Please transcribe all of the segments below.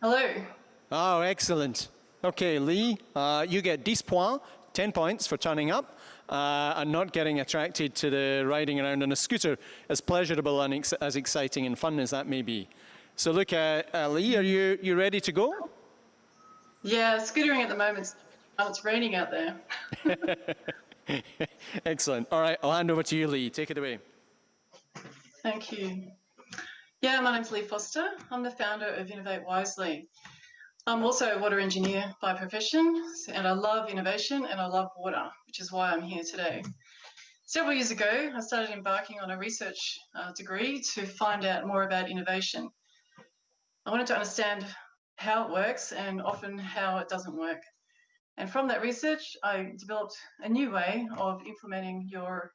Hello. Oh, excellent. Okay, Lee, you get 10 points, 10 points for turning up and not getting attracted to the riding around on a scooter, as pleasurable and as exciting and fun as that may be. So look, Lee, are you ready to go? Yeah, scootering at the moment. It's raining out there. Excellent. All right, I'll hand over to you, Lee. Take it away. Thank you. Yeah, my name's Lee Foster. I'm the founder of Innovate Wisely. I'm also a water engineer by profession, and I love innovation and I love water, which is why I'm here today. Several years ago, I started embarking on a research degree to find out more about innovation. I wanted to understand how it works and often how it doesn't work. And from that research, I developed a new way of implementing your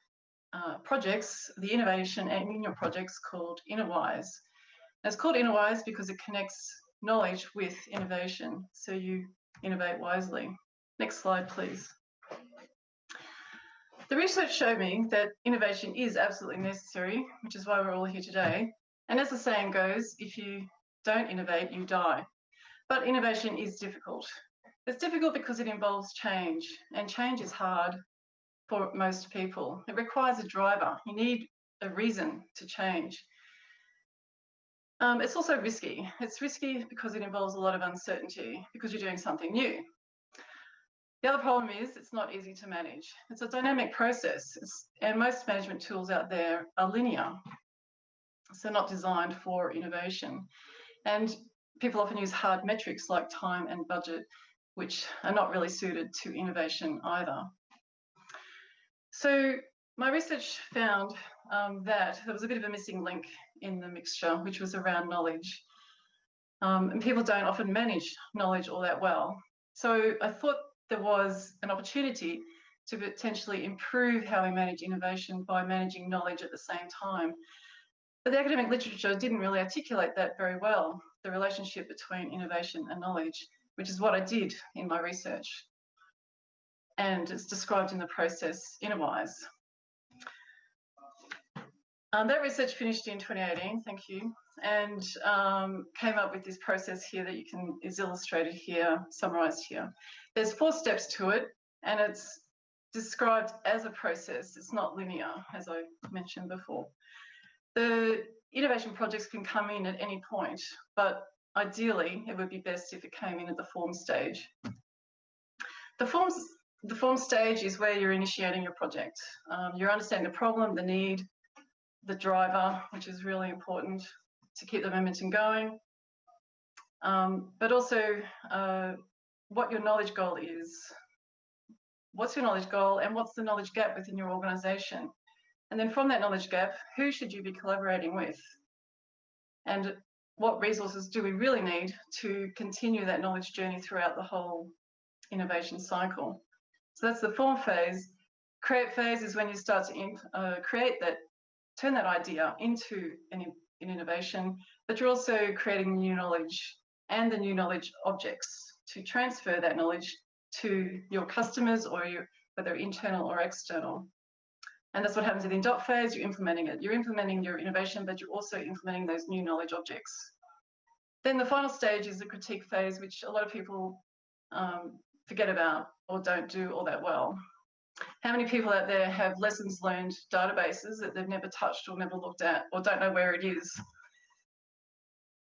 projects, the innovation in your projects called InnoWise. It's called InnoWise because it connects knowledge with innovation, so you innovate wisely. Next slide, please. The research showed me that innovation is absolutely necessary, which is why we're all here today. And as the saying goes, if you don't innovate, you die. But innovation is difficult. It's difficult because it involves change, and change is hard for most people. It requires a driver. You need a reason to change. It's also risky. It's risky because it involves a lot of uncertainty because you're doing something new. The other problem is it's not easy to manage. It's a dynamic process, and most management tools out there are linear, so not designed for innovation. And people often use hard metrics like time and budget, which are not really suited to innovation either. So my research found that there was a bit of a missing link in the mixture, which was around knowledge. And people don't often manage knowledge all that well. So I thought there was an opportunity to potentially improve how we manage innovation by managing knowledge at the same time. But the academic literature didn't really articulate that very well, the relationship between innovation and knowledge, which is what I did in my research. And it's described in the process InnoWise. That research finished in 2018, thank you, and came up with this process here that is illustrated here, summarised here. There's 4 steps to it, and it's described as a process. It's not linear, as I mentioned before. The innovation projects can come in at any point, but ideally it would be best if it came in at the form stage. The form stage is where you're initiating your project. You're understanding the problem, the need, the driver, which is really important to keep the momentum going, but also what your knowledge goal is. What's your knowledge goal and what's the knowledge gap within your organisation? And then from that knowledge gap, who should you be collaborating with? And what resources do we really need to continue that knowledge journey throughout the whole innovation cycle? So that's the form phase. Create phase is when you start to turn that idea into an innovation, but you're also creating new knowledge and the new knowledge objects to transfer that knowledge to your customers or whether internal or external. And that's what happens in the adopt phase. You're implementing it. You're implementing your innovation, but you're also implementing those new knowledge objects. Then the final stage is the critique phase, which a lot of people forget about or don't do all that well. How many people out there have lessons learned databases that they've never touched or never looked at or don't know where it is?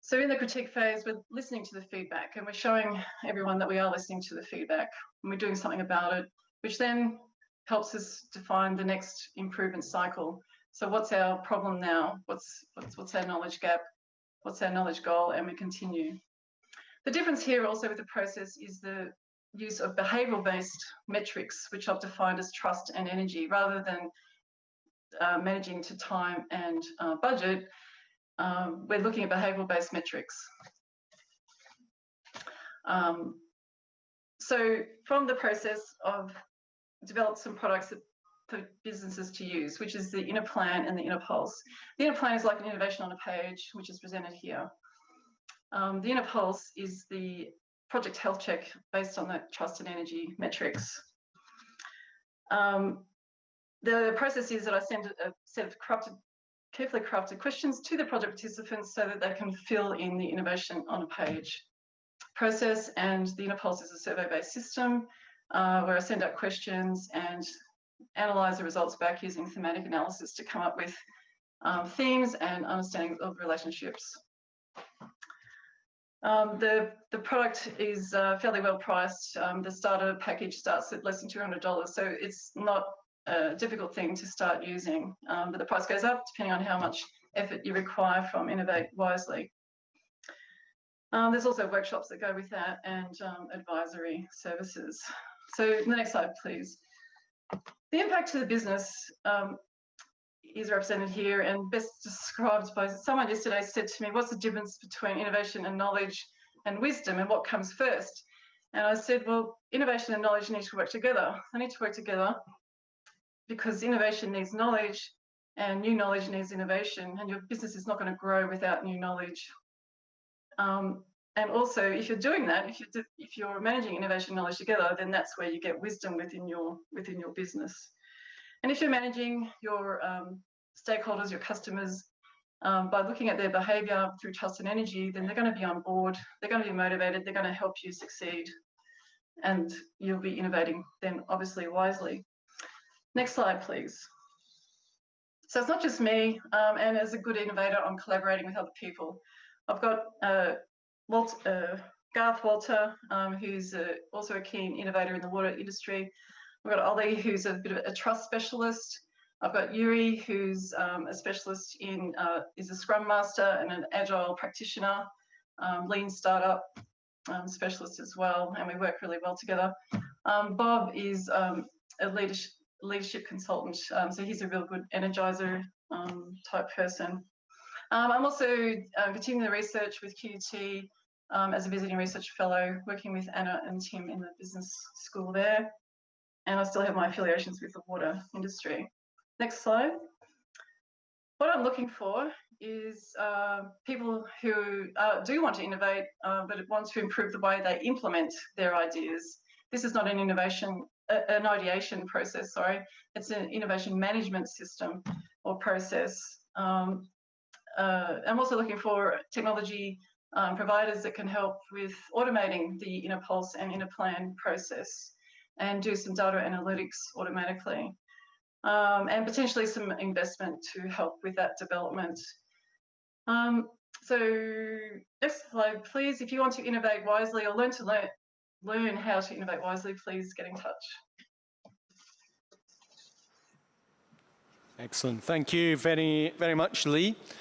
So in the critique phase, we're listening to the feedback and we're showing everyone that we are listening to the feedback and we're doing something about it, which then helps us define the next improvement cycle. So what's our problem now? What's our knowledge gap? What's our knowledge goal? And we continue. The difference here also with the process is the use of behavioural-based metrics, which I've defined as trust and energy, rather than managing to time and budget. We're looking at behavioural-based metrics. So from the process of developed some products for businesses to use, which is the inner plan and the inner pulse. The inner plan is like an innovation on a page, which is presented here. The inner pulse is the project health check based on the trust and energy metrics. The process is that I send a set of carefully crafted questions to the project participants so that they can fill in the innovation on a page. process, and the InnoPulse is a survey-based system where I send out questions and analyse the results back using thematic analysis to come up with themes and understanding of relationships. The product is fairly well priced. The starter package starts at less than $200, so it's not a difficult thing to start using, but the price goes up depending on how much effort you require from Innovate Wisely. There's also workshops that go with that and advisory services. So the next slide, please. The impact to the business is represented here and best described by someone yesterday said to me, what's the difference between innovation and knowledge and wisdom, and what comes first? And I said, well, innovation and knowledge need to work together. They need to work together because innovation needs knowledge and new knowledge needs innovation, and your business is not going to grow without new knowledge. And also, if you're doing that, if you're managing innovation and knowledge together, then that's where you get wisdom within your business. And if you're managing your stakeholders, your customers, by looking at their behaviour through trust and energy, then they're going to be on board, they're going to be motivated, they're going to help you succeed, and you'll be innovating then obviously wisely. Next slide, please. So it's not just me, and as a good innovator, I'm collaborating with other people. I've got Garth Walter, who's also a keen innovator in the water industry. We've got Ollie, who's a bit of a trust specialist. I've got Yuri, who's a specialist in, is a Scrum Master and an Agile practitioner, lean startup specialist as well, and we work really well together. Bob is a leadership consultant, so he's a real good energizer type person. I'm also continuing the research with QUT as a visiting research fellow, working with Anna and Tim in the business school there. And I still have my affiliations with the water industry. Next slide. What I'm looking for is people who do want to innovate, but want to improve the way they implement their ideas. This is not an an ideation process, sorry. It's an innovation management system or process. I'm also looking for technology providers that can help with automating the InnoPulse and InnoPlan process and do some data analytics automatically, and potentially some investment to help with that development. So next slide, please. If you want to innovate wisely or learn how to innovate wisely, please get in touch. Excellent. Thank you very much, Lee.